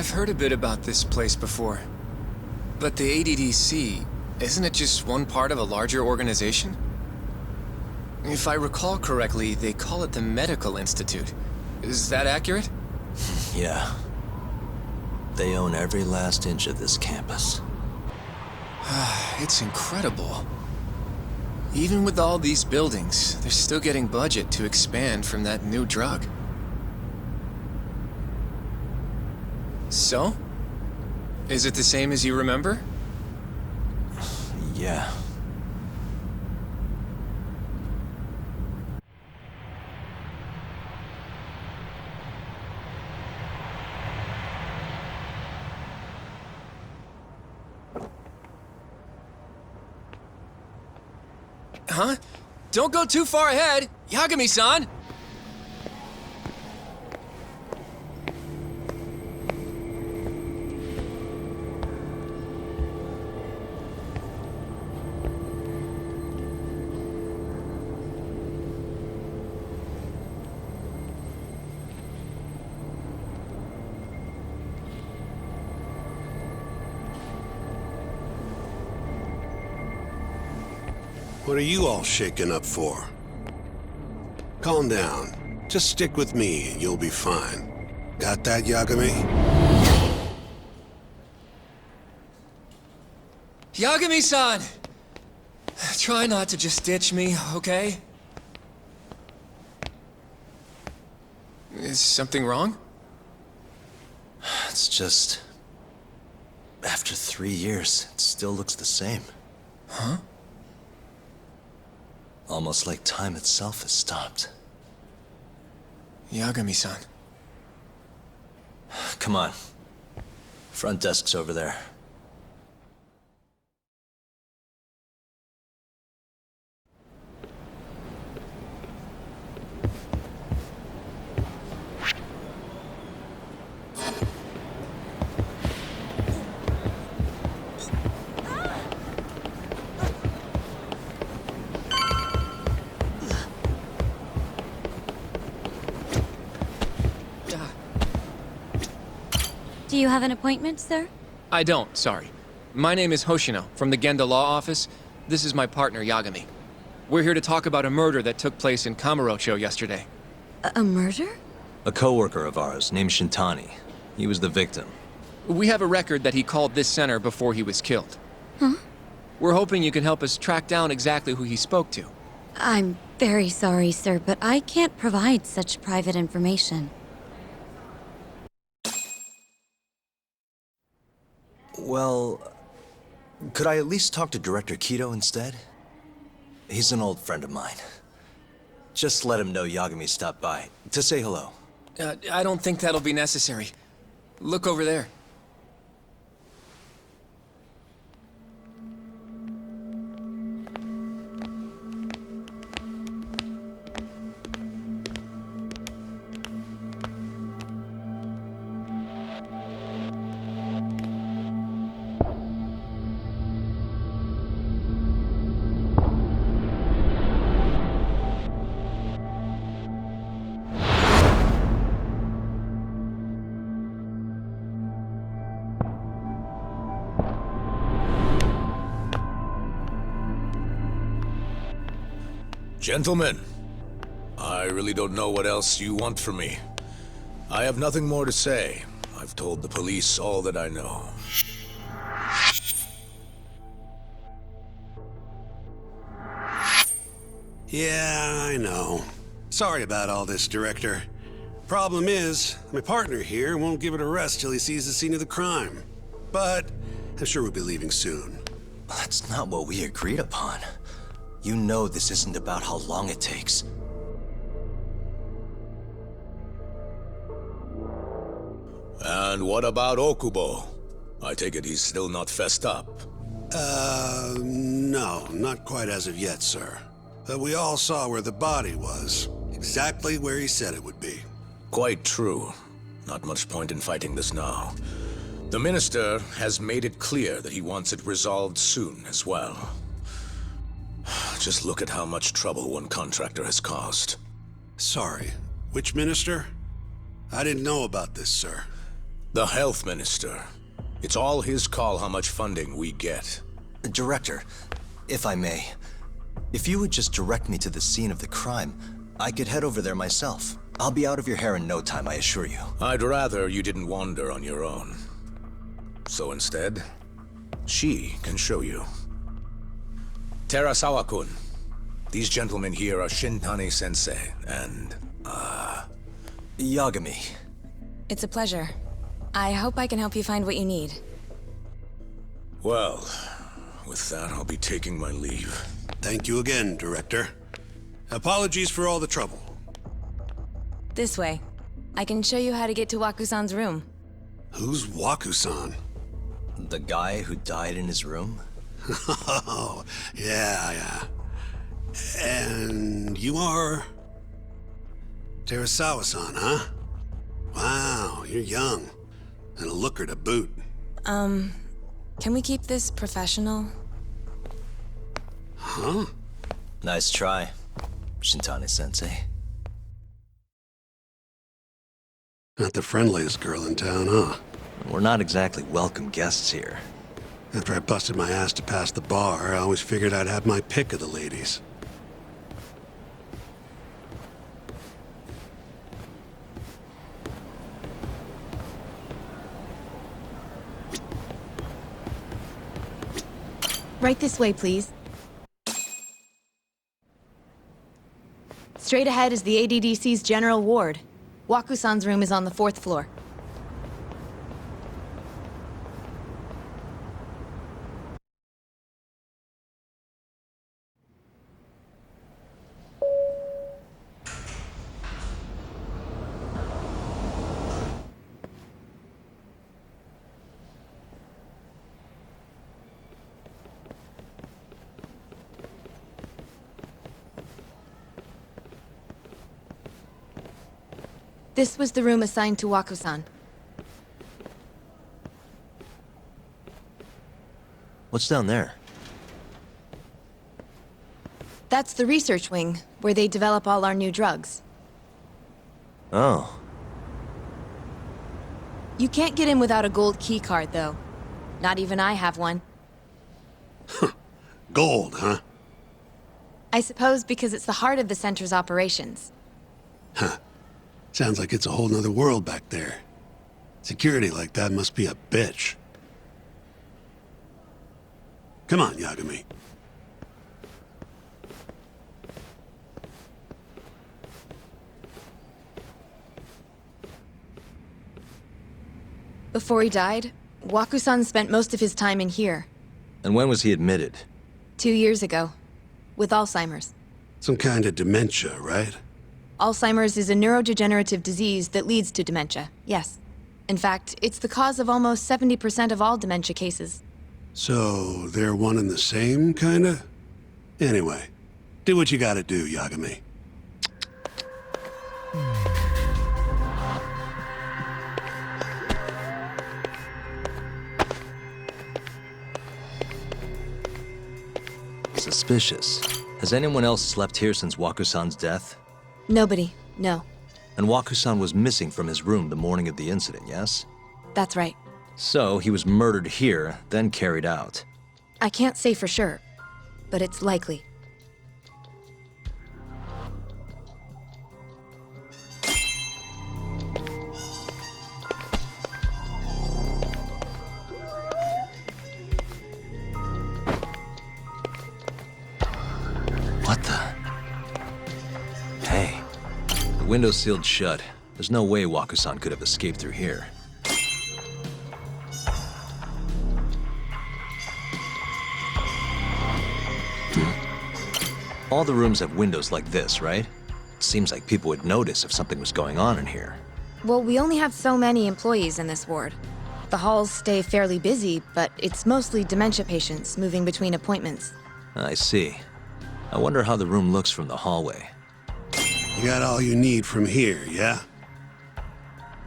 I've heard a bit about this place before. But the ADDC, isn't it just one part of a larger organization? If I recall correctly, they call it the Medical Institute. Is that accurate? Yeah. They own every last inch of this campus. It's incredible. Even with all these buildings, they're still getting budget to expand from that new drug. So? Is it the same as you remember? Yeah. Huh? Don't go too far ahead! Yagami-san! What are you all shaken up for? Calm down. Just stick with me and you'll be fine. Got that, Yagami? Yagami-san! Try not to just ditch me, okay? Is something wrong? It's just... After 3 years, it still looks the same. Huh? Almost like time itself has stopped. Yagami-san. Come on. Front desk's over there. Do you have an appointment, sir? I don't, sorry. My name is Hoshino, from the Genda Law Office. This is my partner, Yagami. We're here to talk about a murder that took place in Kamurocho yesterday. A murder? A coworker of ours named Shintani. He was the victim. We have a record that he called this center before he was killed. Huh? We're hoping you can help us track down exactly who he spoke to. I'm very sorry, sir, but I can't provide such private information. Well, could I at least talk to Director Kido instead? He's an old friend of mine. Just let him know Yagami stopped by, to say hello. I don't think that'll be necessary. Look over there. Gentlemen, I really don't know what else you want from me. I have nothing more to say. I've told the police all that I know. Yeah, I know. Sorry about all this, Director. Problem is, my partner here won't give it a rest till he sees the scene of the crime. But I'm sure we'll be leaving soon. That's not what we agreed upon. You know this isn't about how long it takes. And what about Okubo? I take it he's still not fessed up. No, not quite as of yet, sir. But we all saw where the body was. Exactly where he said it would be. Quite true. Not much point in fighting this now. The Minister has made it clear that he wants it resolved soon as well. Just look at how much trouble one contractor has caused. Sorry, which minister? I didn't know about this, sir. The health minister. It's all his call how much funding we get. Director, if I may, if you would just direct me to the scene of the crime, I could head over there myself. I'll be out of your hair in no time, I assure you. I'd rather you didn't wander on your own. So instead, she can show you. Terasawa-kun, these gentlemen here are Shintani-sensei and, Yagami. It's a pleasure. I hope I can help you find what you need. Well, with that, I'll be taking my leave. Thank you again, Director. Apologies for all the trouble. This way. I can show you how to get to Waku-san's room. Who's Waku-san? The guy who died in his room? Oh, yeah. And you are... Terasawa-san, huh? Wow, you're young. And a looker to boot. Can we keep this professional? Huh? Nice try, Shintani-sensei. Not the friendliest girl in town, huh? We're not exactly welcome guests here. After I busted my ass to pass the bar, I always figured I'd have my pick of the ladies. Right this way, please. Straight ahead is the ADDC's general ward. Waku-san's room is on the 4th floor. This was the room assigned to Waku-san. What's down there? That's the research wing, where they develop all our new drugs. Oh. You can't get in without a gold key card, though. Not even I have one. Gold, huh? I suppose because it's the heart of the center's operations. Huh. Sounds like it's a whole nother world back there. Security like that must be a bitch. Come on, Yagami. Before he died, Waku-san spent most of his time in here. And when was he admitted? 2 years ago. With Alzheimer's. Some kind of dementia, right? Alzheimer's is a neurodegenerative disease that leads to dementia, yes. In fact, it's the cause of almost 70% of all dementia cases. So, they're one and the same, kinda? Anyway, do what you gotta do, Yagami. Suspicious. Has anyone else slept here since Waku-san's death? Nobody, no. And Waku-san was missing from his room the morning of the incident, yes? That's right. So, he was murdered here, then carried out. I can't say for sure, but it's likely. What the? Hey. The window's sealed shut. There's no way Waku-san could have escaped through here. All the rooms have windows like this, right? It seems like people would notice if something was going on in here. Well, we only have so many employees in this ward. The halls stay fairly busy, but it's mostly dementia patients moving between appointments. I see. I wonder how the room looks from the hallway. You got all you need from here, yeah?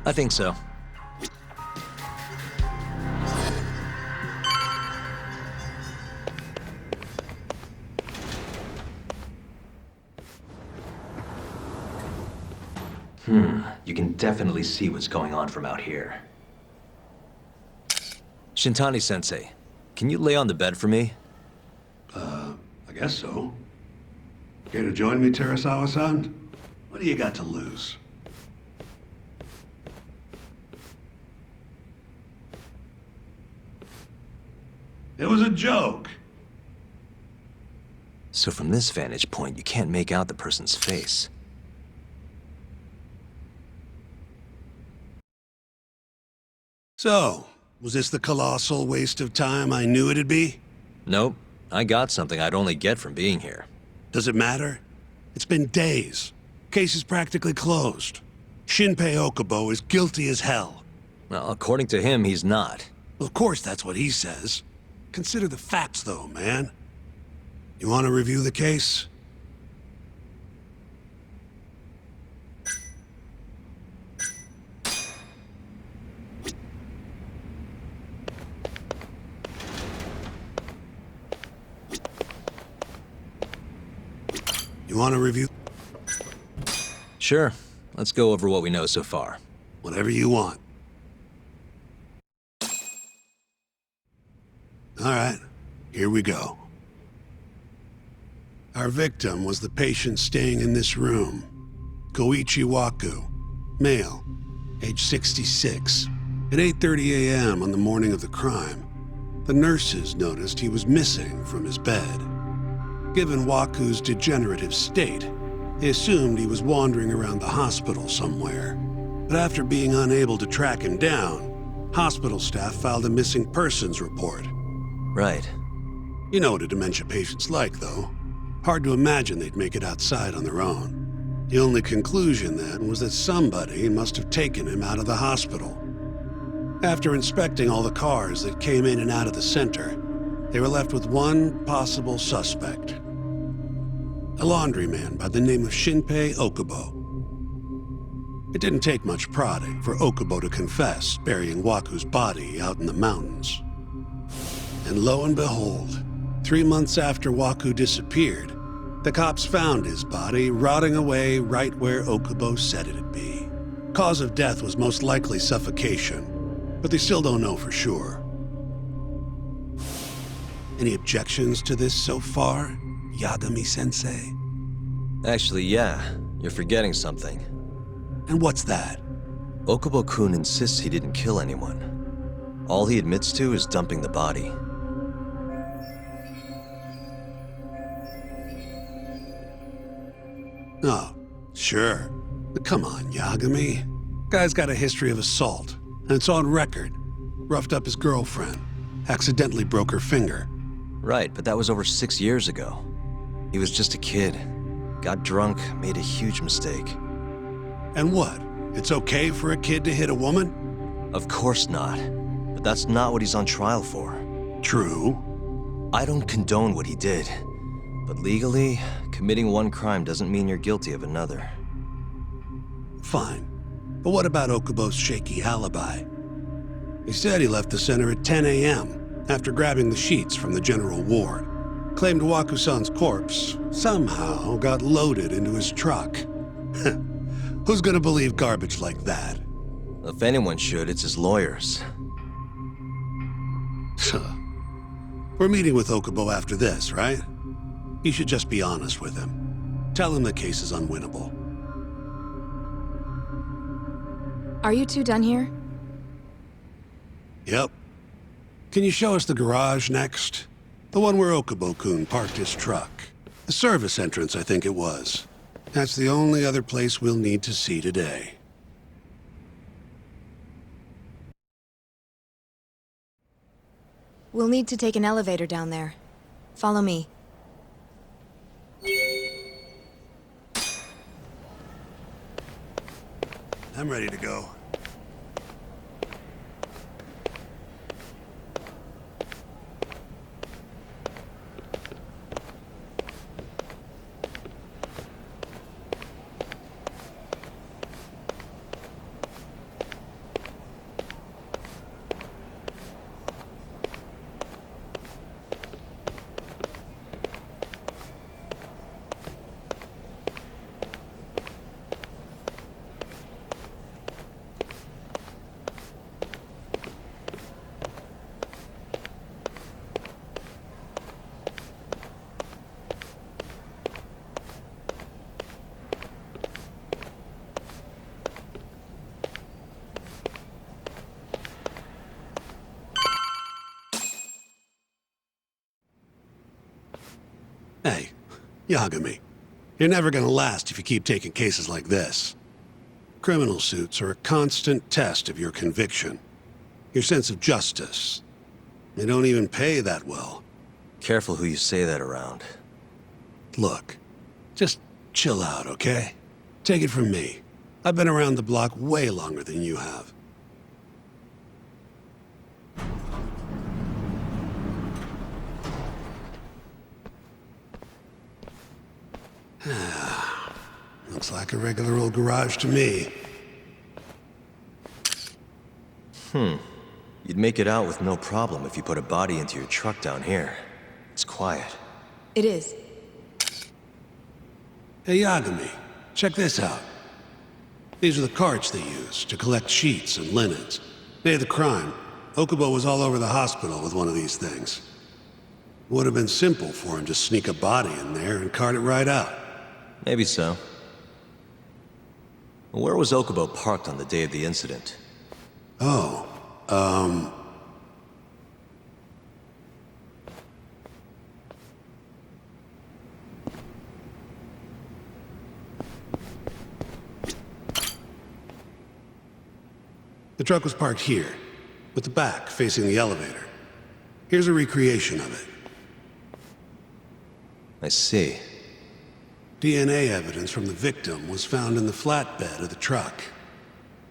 I think so. You can definitely see what's going on from out here. Shintani-sensei, can you lay on the bed for me? I guess so. Care to join me, Terasawa-san? What do you got to lose? It was a joke. So from this vantage point, you can't make out the person's face. So, was this the colossal waste of time I knew it'd be? Nope. I got something I'd only get from being here. Does it matter? It's been days. Case is practically closed. Shinpei Okubo is guilty as hell. Well, according to him, he's not. Well, of course that's what he says. Consider the facts, though, man. You want to review the case? You want to review? Sure. Let's go over what we know so far. Whatever you want. All right, here we go. Our victim was the patient staying in this room. Koichi Waku, male, age 66. At 8:30 a.m. on the morning of the crime, the nurses noticed he was missing from his bed. Given Waku's degenerative state, they assumed he was wandering around the hospital somewhere. But after being unable to track him down, hospital staff filed a missing persons report. Right. You know what a dementia patient's like, though. Hard to imagine they'd make it outside on their own. The only conclusion then was that somebody must have taken him out of the hospital. After inspecting all the cars that came in and out of the center, they were left with one possible suspect. A laundryman by the name of Shinpei Okubo. It didn't take much prodding for Okubo to confess burying Waku's body out in the mountains. And lo and behold, 3 months after Waku disappeared, the cops found his body rotting away right where Okubo said it'd be. Cause of death was most likely suffocation, but they still don't know for sure. Any objections to this so far, Yagami-sensei? Actually, yeah. You're forgetting something. And what's that? Okubo-kun insists he didn't kill anyone. All he admits to is dumping the body. Oh, sure. But come on, Yagami. Guy's got a history of assault, and it's on record. Roughed up his girlfriend. Accidentally broke her finger. Right, but that was over 6 years ago. He was just a kid. Got drunk, made a huge mistake. And what? It's okay for a kid to hit a woman? Of course not. But that's not what he's on trial for. True. I don't condone what he did. But legally, committing one crime doesn't mean you're guilty of another. Fine. But what about Okubo's shaky alibi? He said he left the center at 10 a.m. after grabbing the sheets from the general ward. Claimed Waku-san's corpse somehow got loaded into his truck. Who's gonna believe garbage like that? If anyone should, it's his lawyers. We're meeting with Okubo after this, right? You should just be honest with him. Tell him the case is unwinnable. Are you two done here? Yep. Can you show us the garage next? The one where Okubo-kun parked his truck. The service entrance, I think it was. That's the only other place we'll need to see today. We'll need to take an elevator down there. Follow me. I'm ready to go. Hey, Yagami, you're never gonna last if you keep taking cases like this. Criminal suits are a constant test of your conviction, your sense of justice. They don't even pay that well. Careful who you say that around. Look, just chill out, okay? Take it from me. I've been around the block way longer than you have. Looks like a regular old garage to me. You'd make it out with no problem if you put a body into your truck down here. It's quiet. It is. Hey, Yagami, check this out. These are the carts they use to collect sheets and linens. Day of the crime, Okubo was all over the hospital with one of these things. Would have been simple for him to sneak a body in there and cart it right out. Maybe so. Where was Okubo parked on the day of the incident? Oh, the truck was parked here, with the back facing the elevator. Here's a recreation of it. I see. DNA evidence from the victim was found in the flatbed of the truck.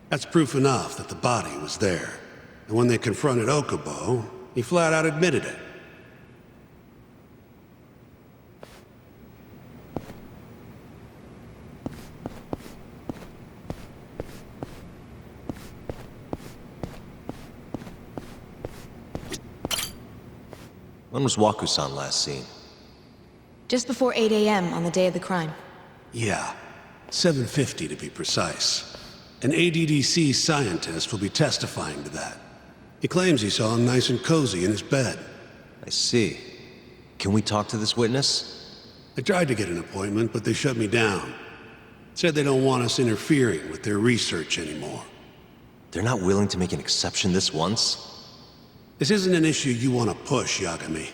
That's proof enough that the body was there. And when they confronted Okubo, he flat out admitted it. When was Waku-san last seen? Just before 8 a.m. on the day of the crime. Yeah, 7:50 to be precise. An ADDC scientist will be testifying to that. He claims he saw him nice and cozy in his bed. I see. Can we talk to this witness? I tried to get an appointment, but they shut me down. Said they don't want us interfering with their research anymore. They're not willing to make an exception this once? This isn't an issue you want to push, Yagami.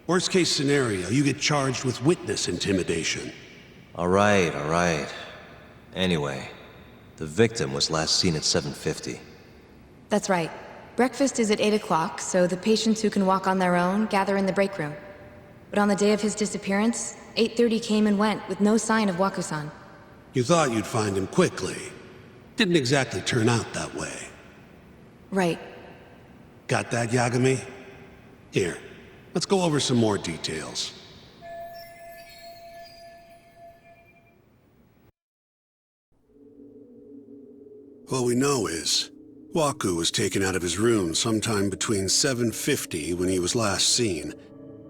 Worst case scenario, you get charged with witness intimidation. All right. Anyway, the victim was last seen at 7:50. That's right. Breakfast is at 8 o'clock, so the patients who can walk on their own gather in the break room. But on the day of his disappearance, 8:30 came and went with no sign of Waku-san. You thought you'd find him quickly. Didn't exactly turn out that way. Right. Got that, Yagami? Here, let's go over some more details. What we know is, Waku was taken out of his room sometime between 7:50 when he was last seen,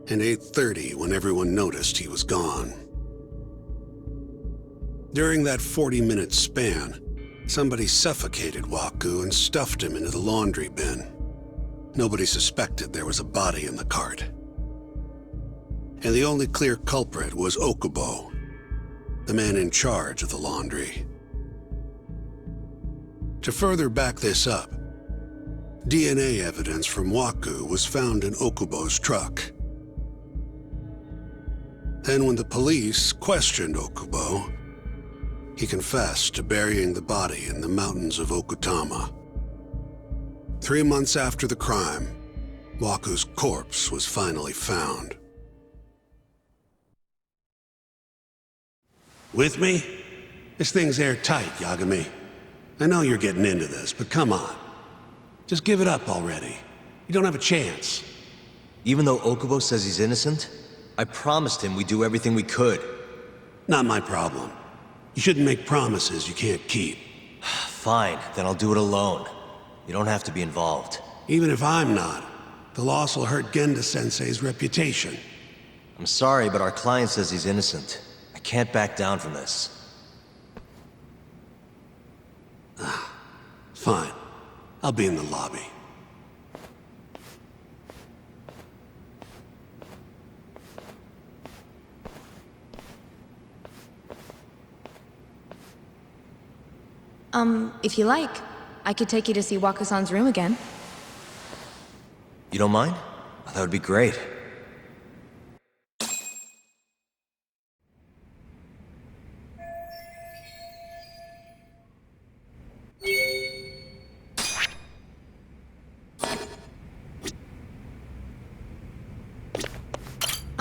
and 8:30 when everyone noticed he was gone. During that 40-minute span, somebody suffocated Waku and stuffed him into the laundry bin. Nobody suspected there was a body in the cart. And the only clear culprit was Okubo, the man in charge of the laundry. To further back this up, DNA evidence from Waku was found in Okubo's truck. Then when the police questioned Okubo, he confessed to burying the body in the mountains of Okutama. 3 months after the crime, Waku's corpse was finally found. With me? This thing's airtight, Yagami. I know you're getting into this, but come on. Just give it up already. You don't have a chance. Even though Okubo says he's innocent, I promised him we'd do everything we could. Not my problem. You shouldn't make promises you can't keep. Fine, then I'll do it alone. You don't have to be involved. Even if I'm not, the loss will hurt Genda-sensei's reputation. I'm sorry, but our client says he's innocent. I can't back down from this. Fine. I'll be in the lobby. If you like, I could take you to see Waku-san's room again. You don't mind? That would be great.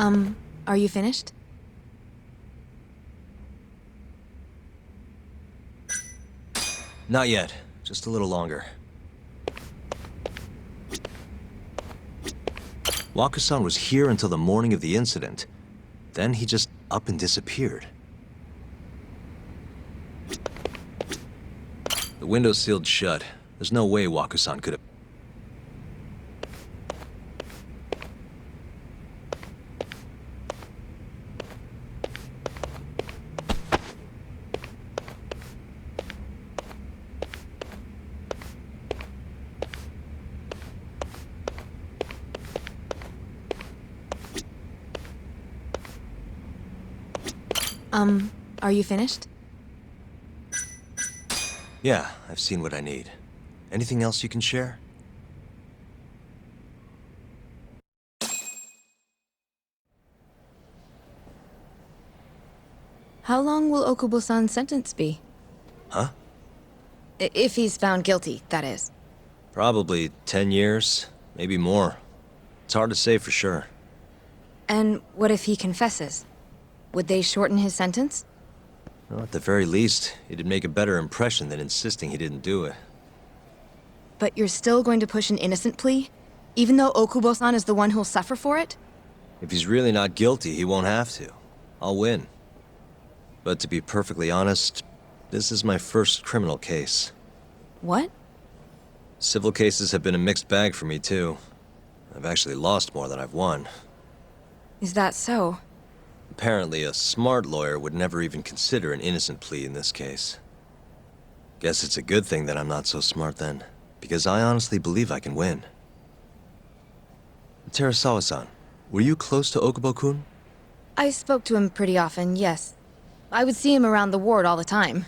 Are you finished? Not yet. Just a little longer. Waku-san was here until the morning of the incident. Then he just up and disappeared. The window's sealed shut. There's no way Waku-san could have... Are you finished? Yeah, I've seen what I need. Anything else you can share? How long will Okubo-san's sentence be? Huh? If he's found guilty, that is. Probably 10 years, maybe more. It's hard to say for sure. And what if he confesses? Would they shorten his sentence? Well, at the very least, it'd make a better impression than insisting he didn't do it. But you're still going to push an innocent plea? Even though Okubo-san is the one who'll suffer for it? If he's really not guilty, he won't have to. I'll win. But to be perfectly honest, this is my first criminal case. What? Civil cases have been a mixed bag for me, too. I've actually lost more than I've won. Is that so? Apparently, a smart lawyer would never even consider an innocent plea in this case. Guess it's a good thing that I'm not so smart then, because I honestly believe I can win. Terasawa-san, were you close to Okubo-kun? I spoke to him pretty often, yes. I would see him around the ward all the time.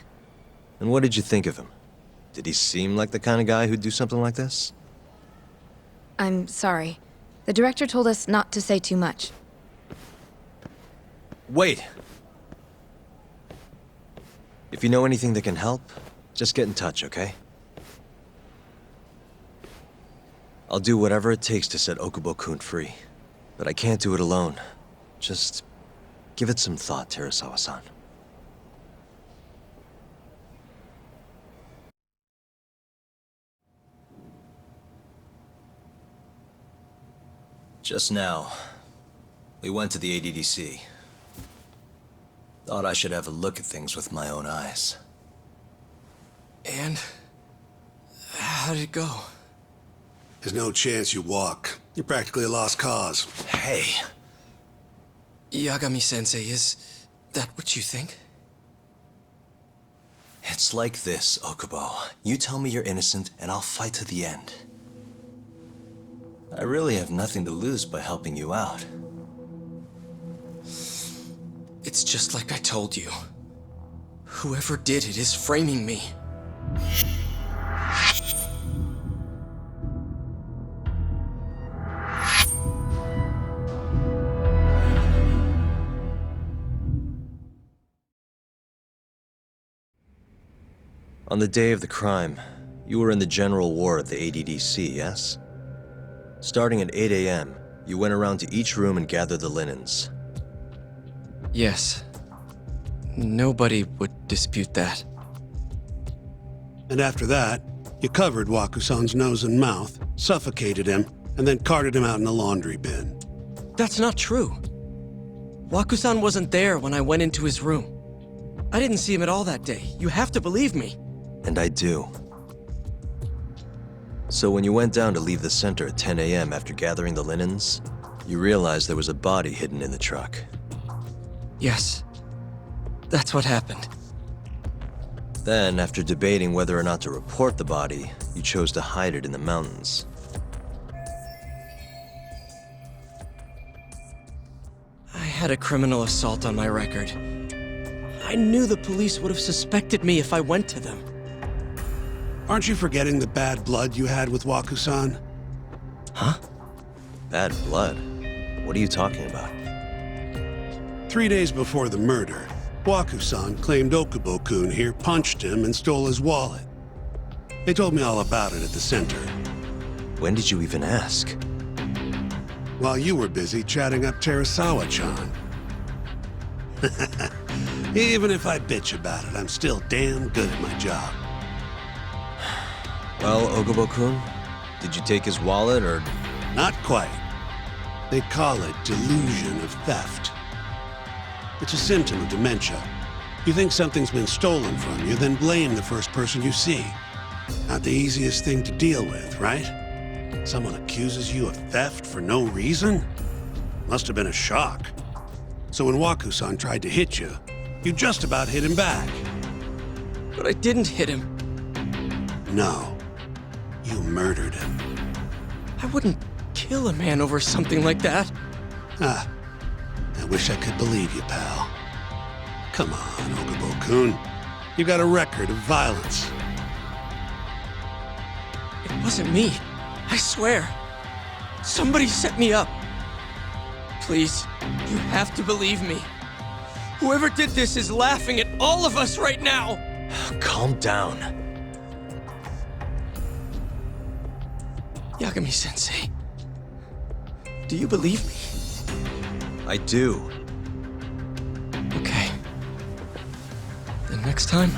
And what did you think of him? Did he seem like the kind of guy who'd do something like this? I'm sorry. The director told us not to say too much. Wait! If you know anything that can help, just get in touch, okay? I'll do whatever it takes to set Okubo-kun free. But I can't do it alone. Just give it some thought, Terasawa-san. Just now, we went to the ADDC. Thought I should have a look at things with my own eyes. And? How did it go? There's no chance you walk. You're practically a lost cause. Hey! Yagami-sensei, is that what you think? It's like this, Okubo. You tell me you're innocent, and I'll fight to the end. I really have nothing to lose by helping you out. It's just like I told you. Whoever did it is framing me. On the day of the crime, you were in the general ward at the ADDC, yes? Starting at 8 a.m., you went around to each room and gathered the linens. Yes. Nobody would dispute that. And after that, you covered Waku-san's nose and mouth, suffocated him, and then carted him out in a laundry bin. That's not true. Waku-san wasn't there when I went into his room. I didn't see him at all that day. You have to believe me. And I do. So when you went down to leave the center at 10 a.m. after gathering the linens, you realized there was a body hidden in the truck. Yes. That's what happened. Then, after debating whether or not to report the body, you chose to hide it in the mountains. I had a criminal assault on my record. I knew the police would have suspected me if I went to them. Aren't you forgetting the bad blood you had with Waku-san? Huh? Bad blood? What are you talking about? 3 days before the murder, Waku-san claimed Okubo-kun here punched him and stole his wallet. They told me all about it at the center. When did you even ask? while you were busy chatting up Terasawa-chan. Even if I bitch about it, I'm still damn good at my job. Well, Okubo-kun, did you take his wallet, or...? Not quite. They call it delusion of theft. It's a symptom of dementia. You think something's been stolen from you, then blame the first person you see. Not the easiest thing to deal with, right? Someone accuses you of theft for no reason? Must have been a shock. So when Waku-san tried to hit you, you just about hit him back. But I didn't hit him. No. You murdered him. I wouldn't kill a man over something like that. Ah, I wish I could believe you, pal. Come on, Okubo-kun. You got a record of violence. It wasn't me. I swear. Somebody set me up. Please, you have to believe me. Whoever did this is laughing at all of us right now. Calm down. Yagami-sensei, do you believe me? I do. Okay. Then next time,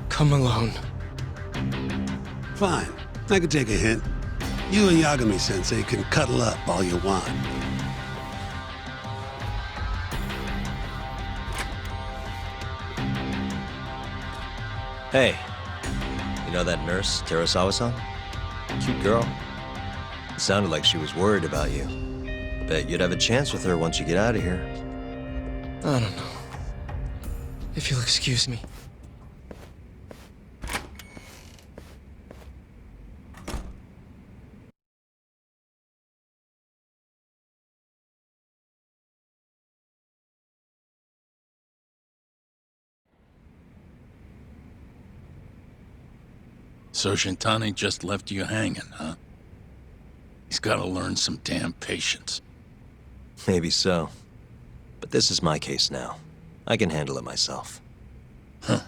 come alone. Fine. I can take a hint. You and Yagami-sensei can cuddle up all you want. Hey, you know that nurse, Terasawa-san? Cute girl. It sounded like she was worried about you. Bet you'd have a chance with her once you get out of here. I don't know. If you'll excuse me. So Shintani just left you hanging, huh? He's gotta learn some damn patience. Maybe so. But this is my case now. I can handle it myself. Huh.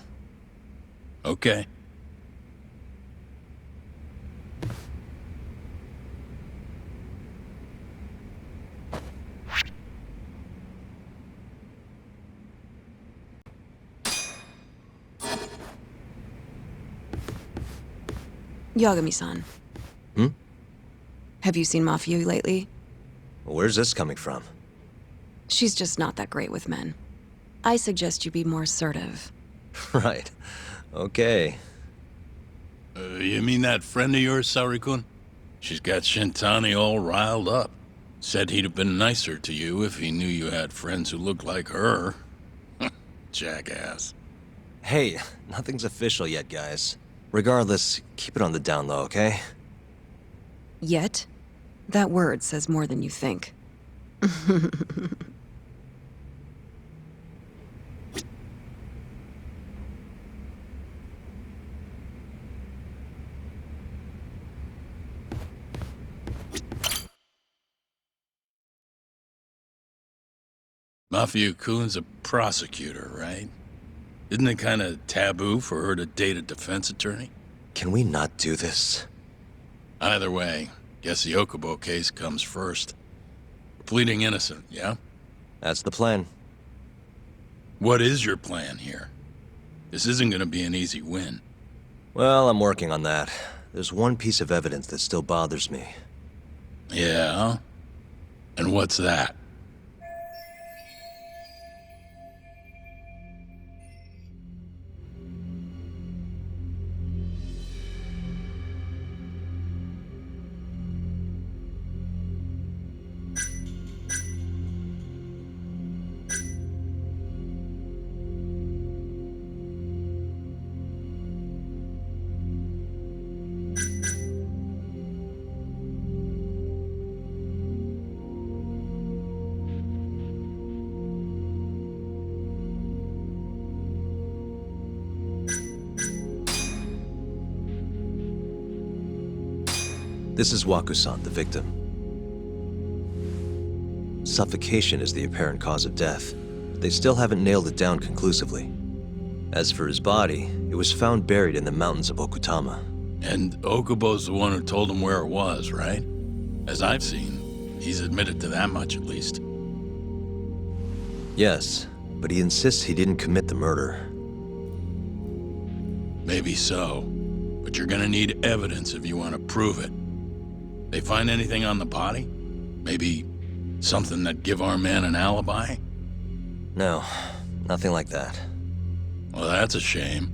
Okay. Yagami-san. Hmm? Have you seen Mafia lately? Where's this coming from? She's just not that great with men. I suggest you be more assertive. Right. Okay. You mean that friend of yours, Saori-kun? She's got Shintani all riled up. Said he'd have been nicer to you if he knew you had friends who looked like her. Jackass. Hey, nothing's official yet, guys. Regardless, keep it on the down low, okay? Yet? That word says more than you think. Mafia-kun's a prosecutor, right? Isn't it kind of taboo for her to date a defense attorney? Can we not do this? Either way, guess the Okubo case comes first. Pleading innocent, yeah? That's the plan. What is your plan here? This isn't gonna be an easy win. Well, I'm working on that. There's one piece of evidence that still bothers me. Yeah? And what's that? This is Waku-san, the victim. Suffocation is the apparent cause of death. They still haven't nailed it down conclusively. As for his body, it was found buried in the mountains of Okutama. And Okubo's the one who told him where it was, right? As I've seen, He's admitted to that much, at least. Yes, but he insists he didn't commit the murder. Maybe so, but you're gonna need evidence if you want to prove it. They find anything on the body? Maybe something that give our man an alibi? No, nothing like that. Well, that's a shame.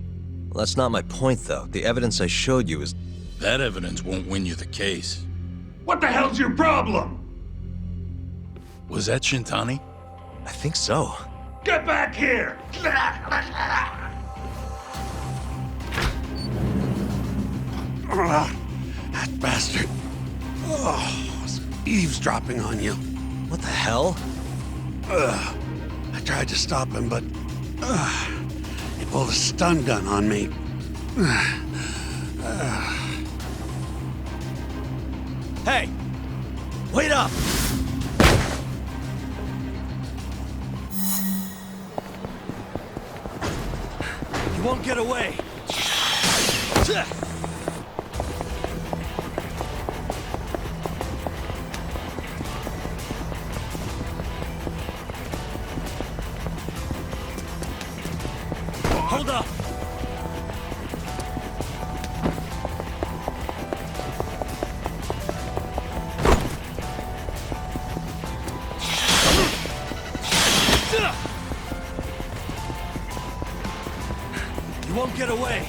Well, that's not my point, though. The evidence I showed you is... That evidence won't win you the case. What the hell's your problem? Was that Shintani? I think so. Get back here! That bastard. Oh, was eavesdropping on you. What the hell? I tried to stop him, but he pulled a stun gun on me. Hey! Wait up! You won't get away! Hold up! You won't get away!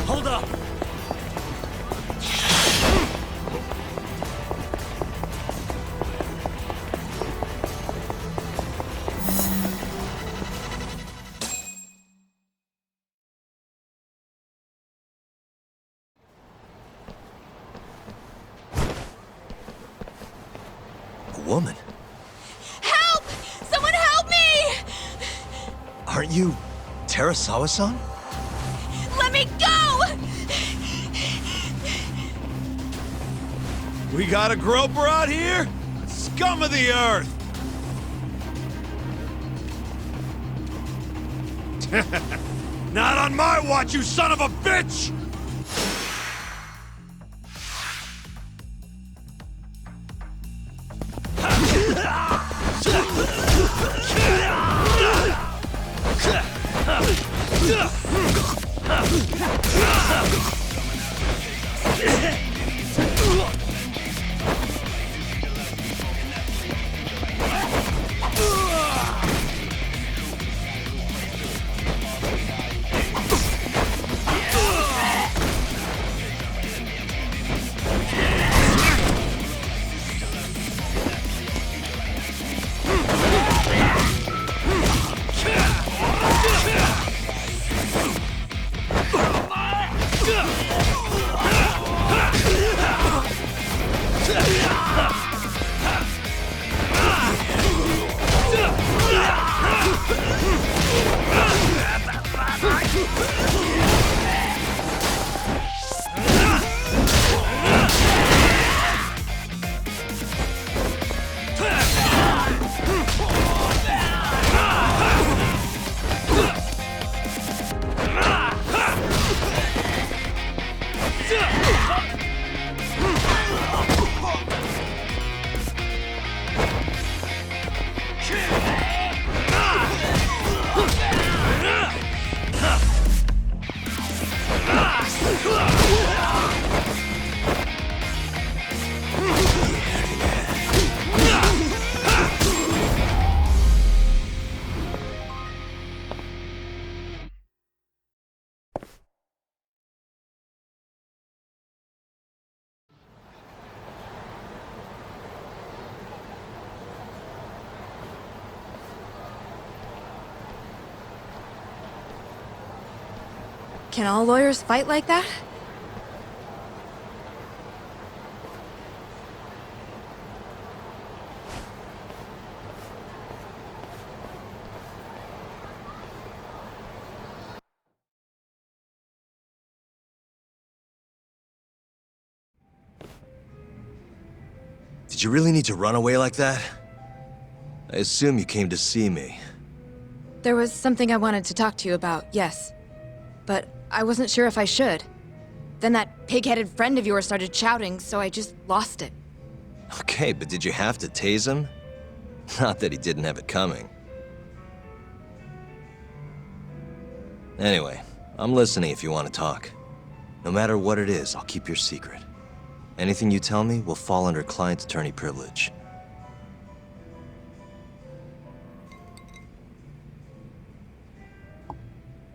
Hold up! A woman? Help! Someone help me! Aren't you Terasawa-san? Let me go! We got a groper out here? Scum of the earth! Not on my watch, you son of a bitch! Can all lawyers fight like that? Did you really need to run away like that? I assume you came to see me. There was something I wanted to talk to you about, yes. But I wasn't sure if I should. Then that pig-headed friend of yours started shouting, so I just lost it. Okay, but did you have to tase him? Not that he didn't have it coming. Anyway, I'm listening if you want to talk. No matter what it is, I'll keep your secret. Anything you tell me will fall under client attorney privilege.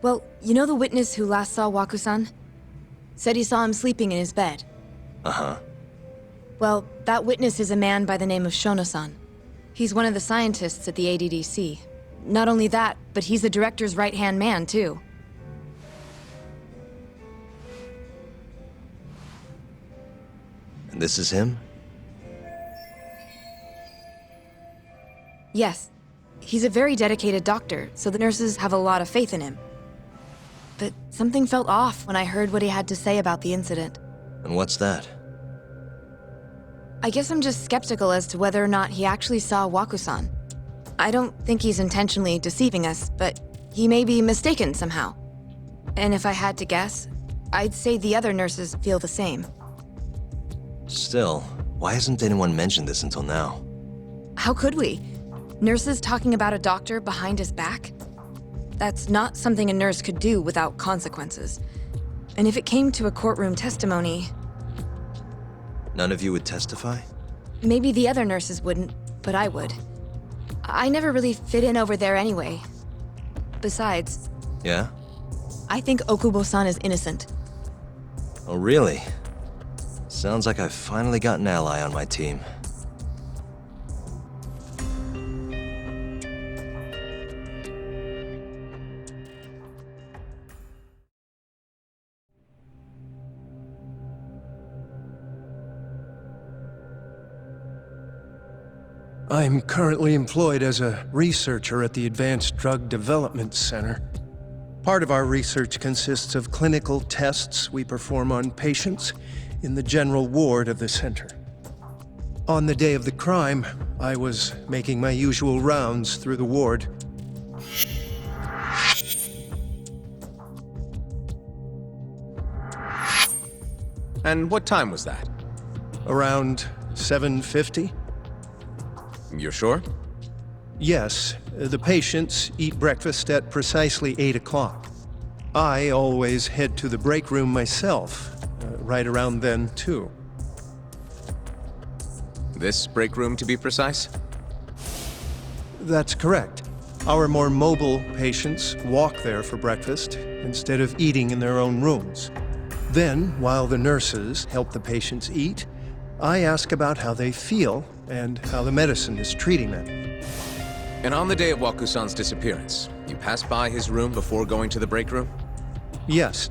Well, you know the witness who last saw Waku-san? Said he saw him sleeping in his bed. Uh-huh. Well, that witness is a man by the name of Shono-san. He's one of the scientists at the ADDC. Not only that, but he's the director's right-hand man, too. And this is him? Yes. He's a very dedicated doctor, so the nurses have a lot of faith in him. But something felt off when I heard what he had to say about the incident. And what's that? I guess I'm just skeptical as to whether or not he actually saw Waku-san. I don't think he's intentionally deceiving us, but he may be mistaken somehow. And if I had to guess, I'd say the other nurses feel the same. Still, why hasn't anyone mentioned this until now? How could we? Nurses talking about a doctor behind his back? That's not something a nurse could do without consequences. And if it came to a courtroom testimony... None of you would testify? Maybe the other nurses wouldn't, but I would. I never really fit in over there anyway. Besides... Yeah? I think Okubo-san is innocent. Oh, really? Sounds like I've finally got an ally on my team. I'm currently employed as a researcher at the Advanced Drug Development Center. Part of our research consists of clinical tests we perform on patients in the general ward of the center. On the day of the crime, I was making my usual rounds through the ward. And what time was that? Around 7:50? You're sure? Yes, the patients eat breakfast at precisely 8 o'clock. I always head to the break room myself, right around then, too. This break room, to be precise? That's correct. Our more mobile patients walk there for breakfast instead of eating in their own rooms. Then, while the nurses help the patients eat, I ask about how they feel and how the medicine is treating them. And on the day of Waku-san's disappearance, you passed by his room before going to the break room? Yes.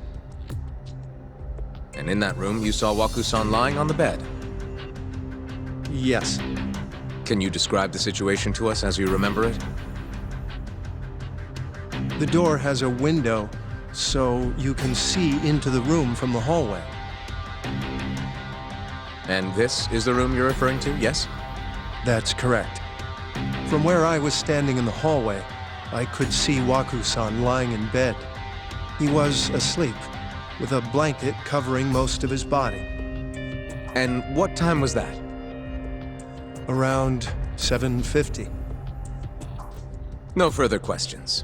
And in that room, you saw Waku-san lying on the bed? Yes. Can you describe the situation to us as you remember it? The door has a window, so you can see into the room from the hallway. And this is the room you're referring to, yes? That's correct. From where I was standing in the hallway, I could see Waku-san lying in bed. He was asleep, with a blanket covering most of his body. And what time was that? Around 7:50. No further questions.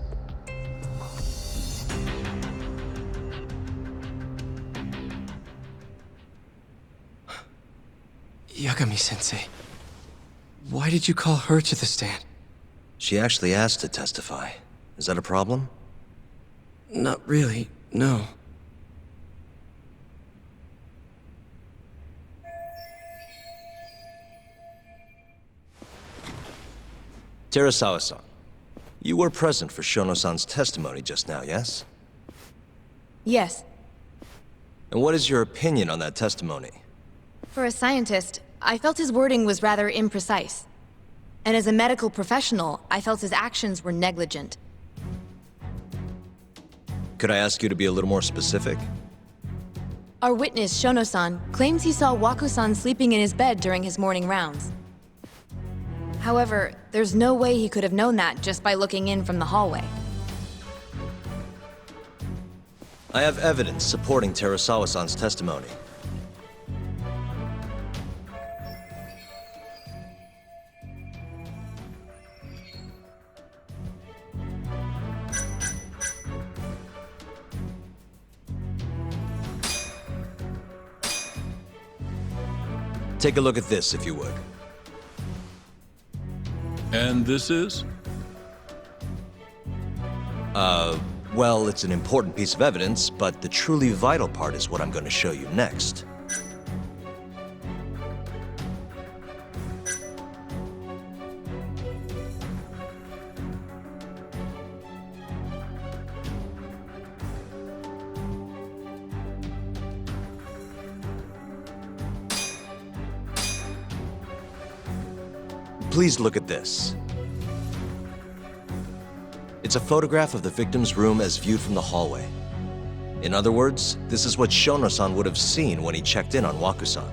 Yagami-sensei, why did you call her to the stand? She actually asked to testify. Is that a problem? Not really, no. Terasawa-san, you were present for Shono-san's testimony just now, yes? Yes. And what is your opinion on that testimony? For a scientist, I felt his wording was rather imprecise. And as a medical professional, I felt his actions were negligent. Could I ask you to be a little more specific? Our witness, Shono-san, claims he saw Waku-san sleeping in his bed during his morning rounds. However, there's no way he could have known that just by looking in from the hallway. I have evidence supporting Terasawa-san's testimony. Take a look at this, if you would. And this is? Well, it's an important piece of evidence, but the truly vital part is what I'm going to show you next. Please look at this. It's a photograph of the victim's room as viewed from the hallway. In other words, this is what Shono-san would have seen when he checked in on Waku-san.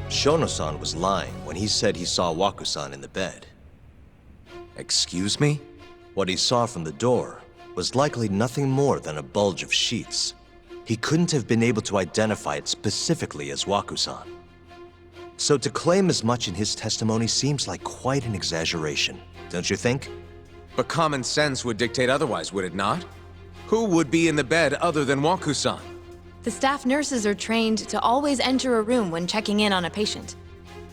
Shono-san was lying when he said he saw Waku-san in the bed. Excuse me? What he saw from the door was likely nothing more than a bulge of sheets. He couldn't have been able to identify it specifically as Waku-san. So to claim as much in his testimony seems like quite an exaggeration, don't you think? But common sense would dictate otherwise, would it not? Who would be in the bed other than Waku-san? The staff nurses are trained to always enter a room when checking in on a patient.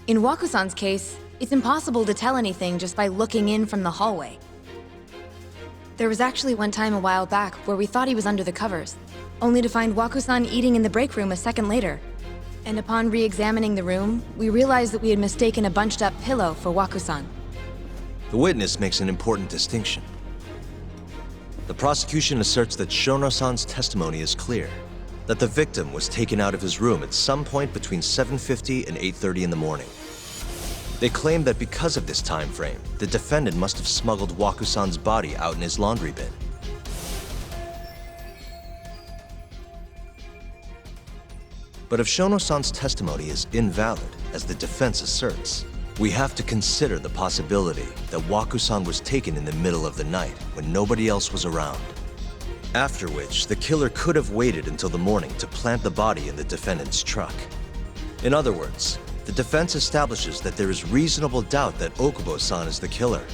In Waku-san's case, it's impossible to tell anything just by looking in from the hallway. There was actually one time a while back where we thought he was under the covers, only to find Waku-san eating in the break room a second later. And upon re-examining the room, we realized that we had mistaken a bunched-up pillow for Waku-san. The witness makes an important distinction. The prosecution asserts that Shono-san's testimony is clear, that the victim was taken out of his room at some point between 7:50 and 8:30 in the morning. They claim that because of this time frame, the defendant must have smuggled Waku-san's body out in his laundry bin. But if Shono-san's testimony is invalid, as the defense asserts, we have to consider the possibility that Waku-san was taken in the middle of the night when nobody else was around. After which, the killer could have waited until the morning to plant the body in the defendant's truck. In other words, the defense establishes that there is reasonable doubt that Okubo-san is the killer,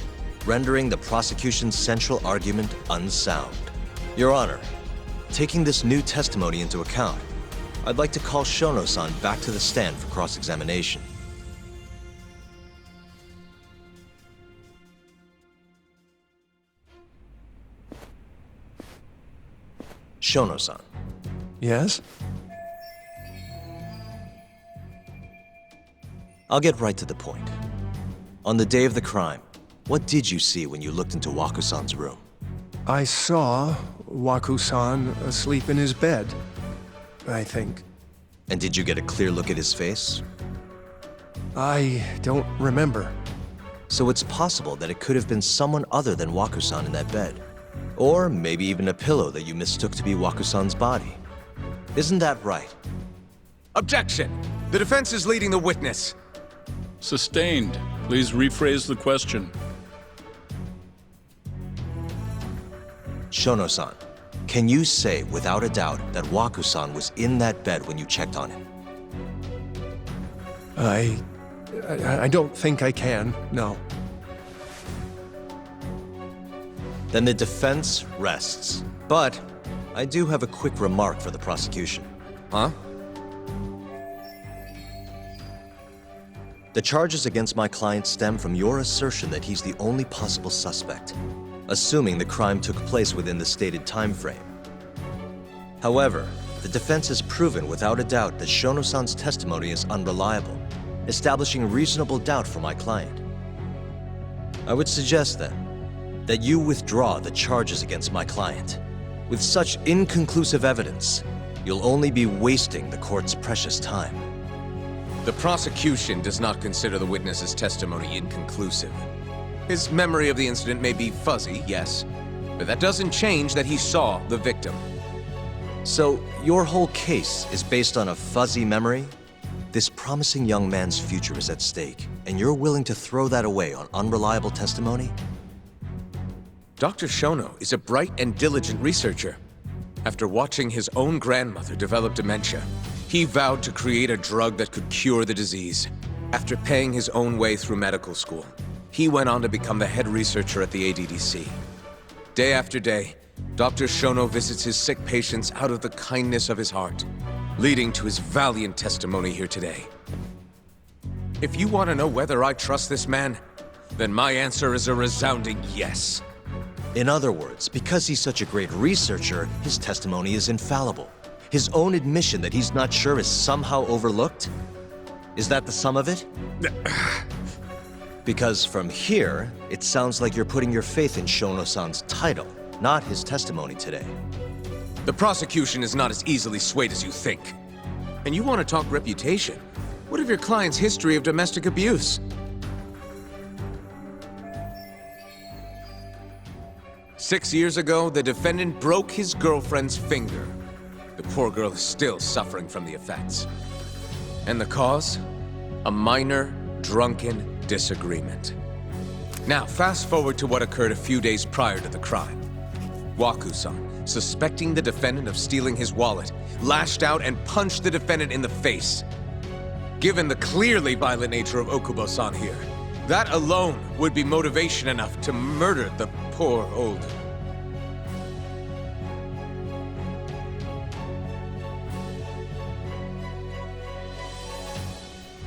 rendering the prosecution's central argument unsound. Your Honor, taking this new testimony into account, I'd like to call Shono-san back to the stand for cross-examination. Shono-san. Yes? I'll get right to the point. On the day of the crime, what did you see when you looked into Waku-san's room? I saw Waku-san asleep in his bed, I think. And did you get a clear look at his face? I don't remember. So it's possible that it could have been someone other than Waku-san in that bed. Or maybe even a pillow that you mistook to be Waku-san's body. Isn't that right? Objection! The defense is leading the witness. Sustained. Please rephrase the question. Shono-san, can you say without a doubt that Waku-san was in that bed when you checked on him? I don't think I can, no. Then the defense rests. But I do have a quick remark for the prosecution. Huh? The charges against my client stem from your assertion that he's the only possible suspect, assuming the crime took place within the stated time frame. However, the defense has proven without a doubt that Shono-san's testimony is unreliable, establishing reasonable doubt for my client. I would suggest then that you withdraw the charges against my client. With such inconclusive evidence, you'll only be wasting the court's precious time. The prosecution does not consider the witness's testimony inconclusive. His memory of the incident may be fuzzy, yes, but that doesn't change that he saw the victim. So, your whole case is based on a fuzzy memory? This promising young man's future is at stake, and you're willing to throw that away on unreliable testimony? Dr. Shono is a bright and diligent researcher. After watching his own grandmother develop dementia, he vowed to create a drug that could cure the disease. After paying his own way through medical school, he went on to become the head researcher at the ADDC. Day after day, Dr. Shono visits his sick patients out of the kindness of his heart, leading to his valiant testimony here today. If you want to know whether I trust this man, then my answer is a resounding yes. In other words, because he's such a great researcher, his testimony is infallible. His own admission that he's not sure is somehow overlooked? Is that the sum of it? Because from here, it sounds like you're putting your faith in Shono-san's title, not his testimony today. The prosecution is not as easily swayed as you think. And you want to talk reputation? What of your client's history of domestic abuse? 6 years ago, the defendant broke his girlfriend's finger. The poor girl is still suffering from the effects. And the cause? A minor, drunken disagreement. Now, fast forward to what occurred a few days prior to the crime. Waku-san, suspecting the defendant of stealing his wallet, lashed out and punched the defendant in the face. Given the clearly violent nature of Okubo-san here, that alone would be motivation enough to murder the poor old...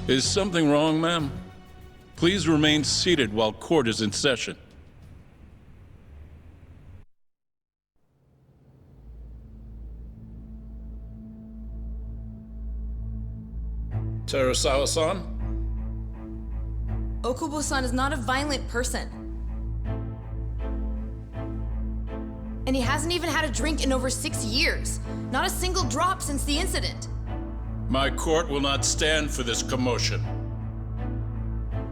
Is something wrong, ma'am? Please remain seated while court is in session. Terasawa-san? Okubo-san is not a violent person. And he hasn't even had a drink in over 6 years. Not a single drop since the incident. My court will not stand for this commotion.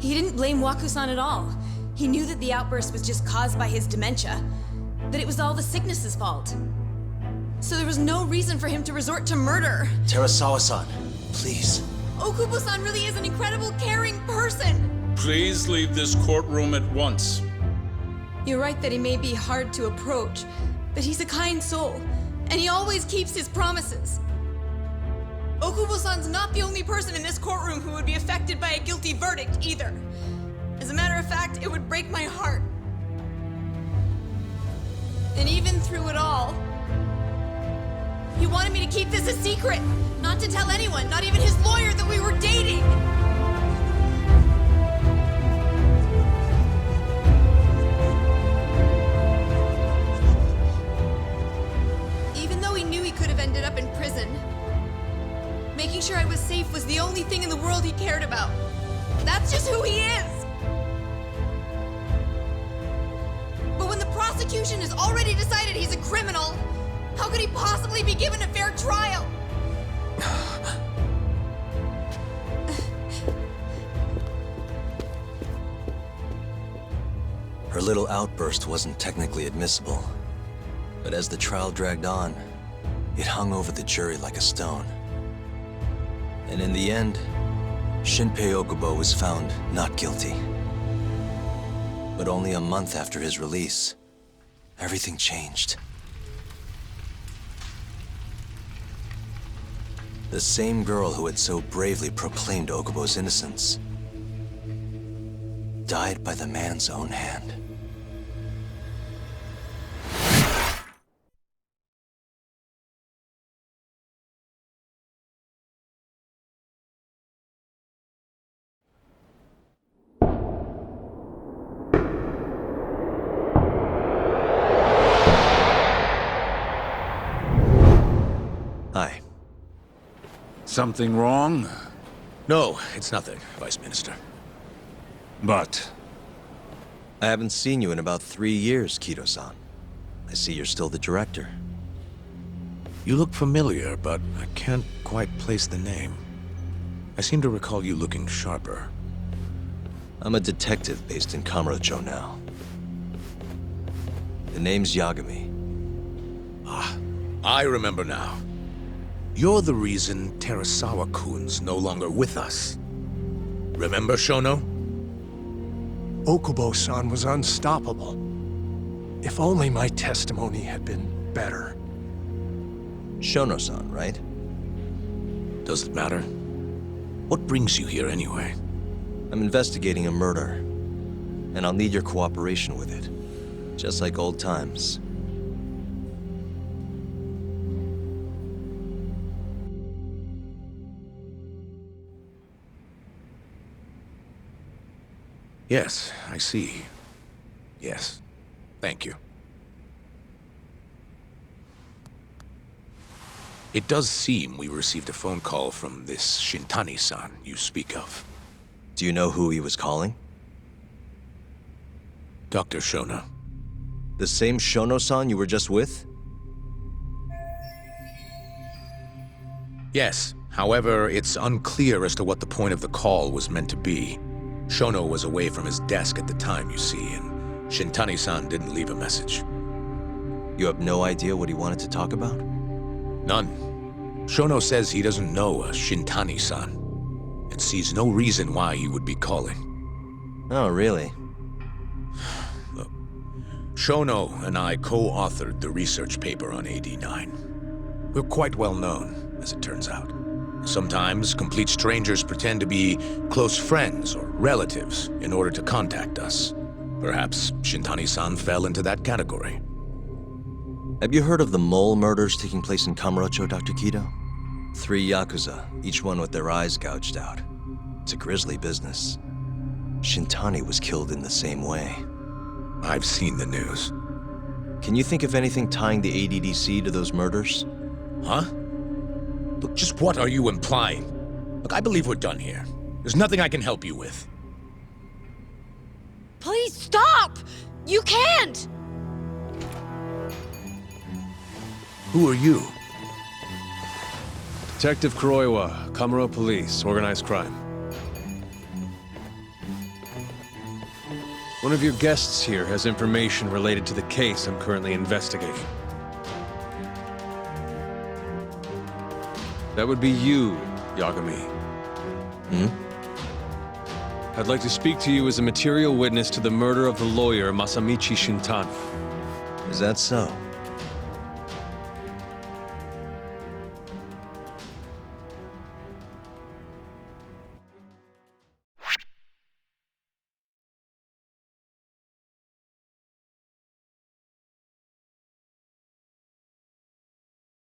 He didn't blame Waku-san at all. He knew that the outburst was just caused by his dementia, that it was all the sickness's fault. So there was no reason for him to resort to murder. Terasawa-san, please. Okubo-san really is an incredible, caring person. Please leave this courtroom at once. You're right that he may be hard to approach, but he's a kind soul, and he always keeps his promises. Okubo-san's not the only person in this courtroom who would be affected by a guilty verdict, either. As a matter of fact, it would break my heart. And even through it all, he wanted me to keep this a secret, not to tell anyone, not even his lawyer, that we were dating. Even though he knew he could have ended up in prison, making sure I was safe was the only thing in the world he cared about. That's just who he is! But when the prosecution has already decided he's a criminal, how could he possibly be given a fair trial? Her little outburst wasn't technically admissible, but as the trial dragged on, it hung over the jury like a stone. And in the end, Shinpei Okubo was found not guilty. But only a month after his release, everything changed. The same girl who had so bravely proclaimed Okubo's innocence died by the man's own hand. Hi. Something wrong? No, it's nothing, Vice Minister. But... I haven't seen you in about 3 years, Kido-san. I see you're still the director. You look familiar, but I can't quite place the name. I seem to recall you looking sharper. I'm a detective based in Kamurocho now. The name's Yagami. Ah, I remember now. You're the reason Terasawa-kun's no longer with us. Remember, Shono? Okubo-san was unstoppable. If only my testimony had been better. Shono-san, right? Does it matter? What brings you here anyway? I'm investigating a murder, and I'll need your cooperation with it. Just like old times. Yes, I see. Yes. Thank you. It does seem we received a phone call from this Shintani-san you speak of. Do you know who he was calling? Dr. Shono. The same Shono-san you were just with? Yes. However, it's unclear as to what the point of the call was meant to be. Shono was away from his desk at the time, you see, and Shintani-san didn't leave a message. You have no idea what he wanted to talk about? None. Shono says he doesn't know a Shintani-san, and sees no reason why he would be calling. Oh, really? Look, Shono and I co-authored the research paper on AD9. We're quite well known, as it turns out. Sometimes, complete strangers pretend to be close friends or relatives in order to contact us. Perhaps Shintani-san fell into that category. Have you heard of the mole murders taking place in Kamurocho, Dr. Kido? 3 Yakuza, each one with their eyes gouged out. It's a grisly business. Shintani was killed in the same way. I've seen the news. Can you think of anything tying the ADDC to those murders? Huh? Look, just what are you implying? Look, I believe we're done here. There's nothing I can help you with. Please stop! You can't! Who are you? Detective Kuroiwa, Kamuro Police, Organized Crime. One of your guests here has information related to the case I'm currently investigating. That would be you, Yagami. I'd like to speak to you as a material witness to the murder of the lawyer Masamichi Shintani. Is that so?